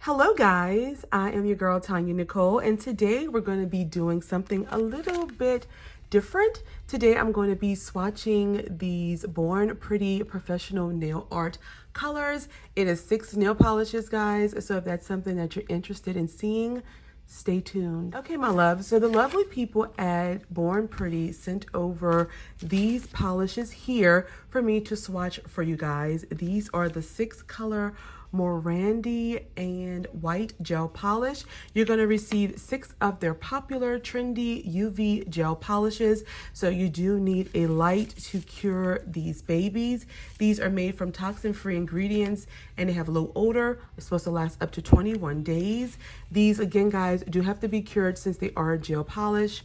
Hello guys, I am your girl TonyaNicole, and today we're going to be doing something a little bit different. Today I'm going to be swatching these Born Pretty Professional Nail Art colors. It is 6 nail polishes, guys, so if that's something that you're interested in seeing, stay tuned. Okay, my love, so the lovely people at Born Pretty sent over these polishes here for me to swatch for you guys. These are the 6 color Morandi and white gel polish. You're going to receive 6 of their popular trendy UV gel polishes, so you do need a light to cure these babies. These are made from toxin-free ingredients and they have low odor. It's supposed to last up to 21 days. These, again guys, do have to be cured since they are gel polish.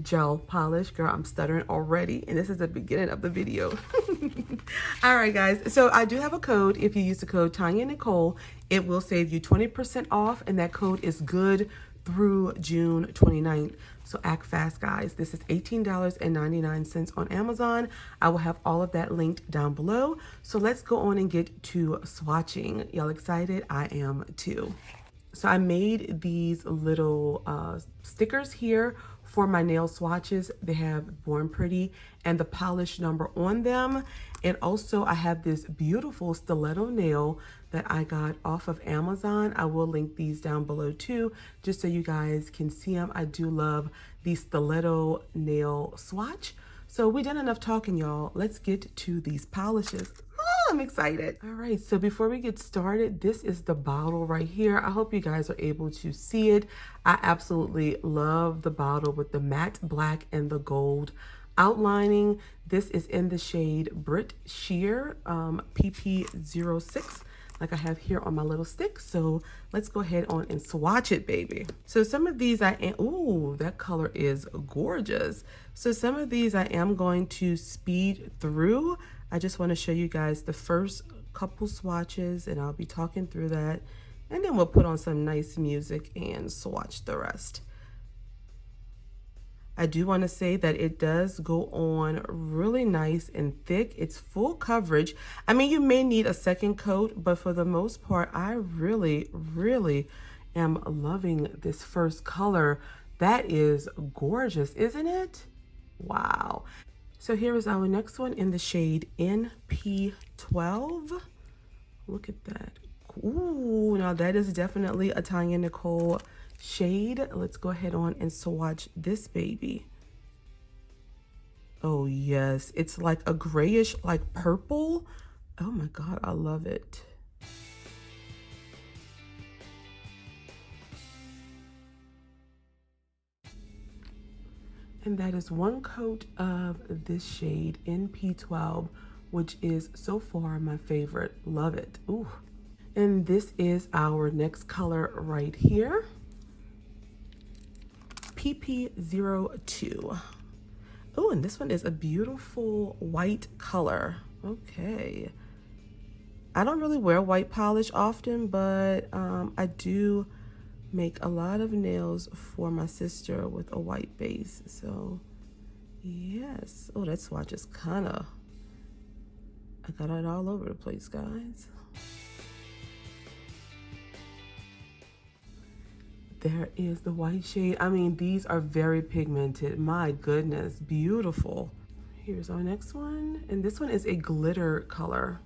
Girl, I'm stuttering already, and this is the beginning of the video. All right guys, so I do have a code. If you use the code TonyaNicole, it will save you 20% off, and that code is good through June 29th. So act fast, guys. This is $18.99 on Amazon. I will have all of that linked down below. So let's go on and get to swatching. Y'all excited? I am too. So I made these little stickers here for my nail swatches. They have Born Pretty and the polish number on them. And also I have this beautiful stiletto nail that I got off of Amazon. I will link these down below too, just so you guys can see them. I do love the stiletto nail swatch. So we done enough talking, y'all. Let's get to these polishes. I'm excited. All right, so before we get started, this is the bottle right here. I hope you guys are able to see it. I absolutely love the bottle with the matte black and the gold outlining. This is in the shade Brit Sheer PP06, like I have here on my little stick. So let's go ahead on and swatch it, baby. So some of these ooh, that color is gorgeous. So some of these I am going to speed through. I just want to show you guys the first couple swatches, and I'll be talking through that, and then we'll put on some nice music and swatch the rest. I do want to say that it does go on really nice and thick. It's full coverage. I mean, you may need a second coat, but for the most part, I really am loving this first color. That is gorgeous, isn't it? Wow. So here is our next one in the shade NP12. Look at that. Ooh, now that is definitely a TonyaNicole shade. Let's go ahead on and swatch this baby. Oh yes, it's like a grayish, like purple. Oh my God, I love it. And that is one coat of this shade NP12, which is so far my favorite. Love it. Ooh. And this is our next color right here, PP02. Oh, and this one is a beautiful white color. Okay. I don't really wear white polish often, but I do make a lot of nails for my sister with a white base. So yes. Oh, that swatch is I got it all over the place, guys. There is the white shade. I mean, these are very pigmented. My goodness, beautiful. Here's our next one, and this one is a glitter color.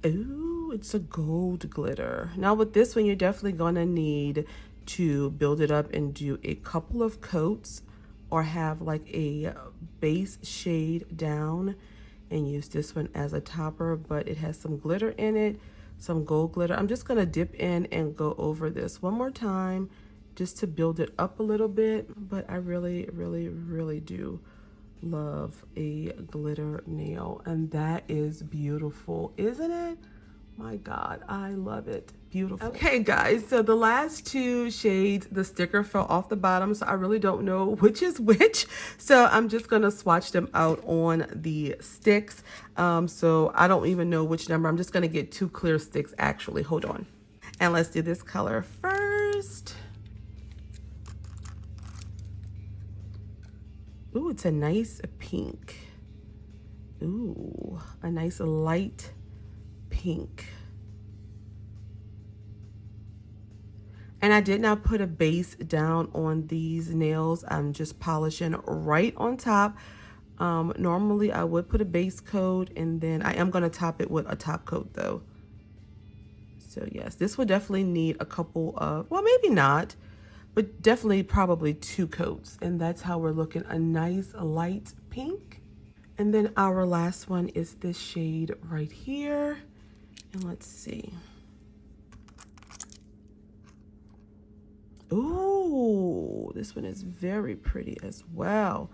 Ooh, it's a gold glitter. Now with this one, you're definitely gonna need to build it up and do a couple of coats, or have like a base shade down and use this one as a topper, but it has some glitter in it, some gold glitter. I'm just gonna dip in and go over this one more time just to build it up a little bit, but I really do love a glitter nail, and that is beautiful, isn't it? My God, I love it. Beautiful. Okay guys, so the last 2 shades, the sticker fell off the bottom, so I really don't know which is which, so I'm just gonna swatch them out on the sticks. So I don't even know which number. I'm just gonna get 2 clear sticks actually. Hold on, and let's do this color first. Ooh, it's a nice pink. Ooh, a nice light pink. And I did not put a base down on these nails. I'm just polishing right on top. Normally I would put a base coat, and then I am going to top it with a top coat though. So yes, this would definitely need a couple of, well, maybe not, but definitely probably 2 coats. And that's how we're looking, a nice light pink. And then our last one is this shade right here. And let's see. Ooh, this one is very pretty as well.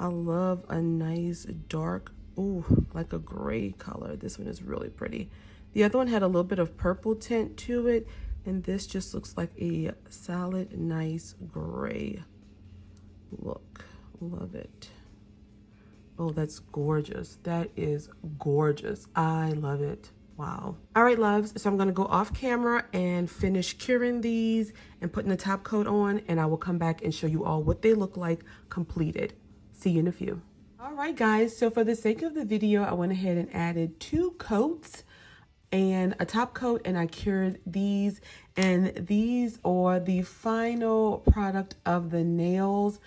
I love a nice dark, ooh, like a gray color. This one is really pretty. The other one had a little bit of purple tint to it, and this just looks like a solid, nice gray. Look, love it. Oh, that's gorgeous. That is gorgeous. I love it. Wow. All right, loves. So I'm going to go off camera and finish curing these and putting the top coat on, and I will come back and show you all what they look like completed. See you in a few. All right, guys. So for the sake of the video, I went ahead and added 2 coats and a top coat, and I cured these, and these are the final product of the nails.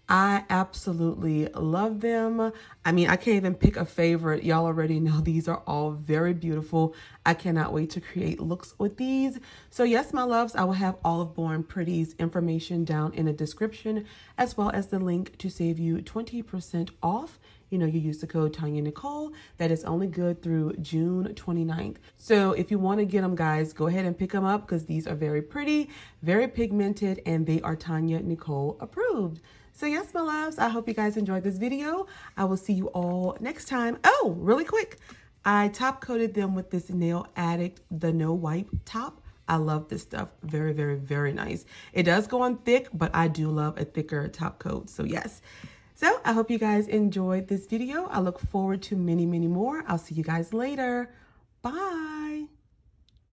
I absolutely love them. I mean, I can't even pick a favorite. Y'all already know these are all very beautiful. I cannot wait to create looks with these. So yes, my loves, I will have all of Born Pretty's information down in the description, as well as the link to save you 20% off. You know, you use the code TonyaNicole. That is only good through June 29th. So if you want to get them, guys, go ahead and pick them up, because these are very pretty, very pigmented, and they are TonyaNicole approved. So yes, my loves, I hope you guys enjoyed this video. I will see you all next time. Oh, really quick, I top coated them with this Nail Addict, the No Wipe top. I love this stuff. Very, very, very nice. It does go on thick, but I do love a thicker top coat. So yes. So I hope you guys enjoyed this video. I look forward to many, many more. I'll see you guys later. Bye.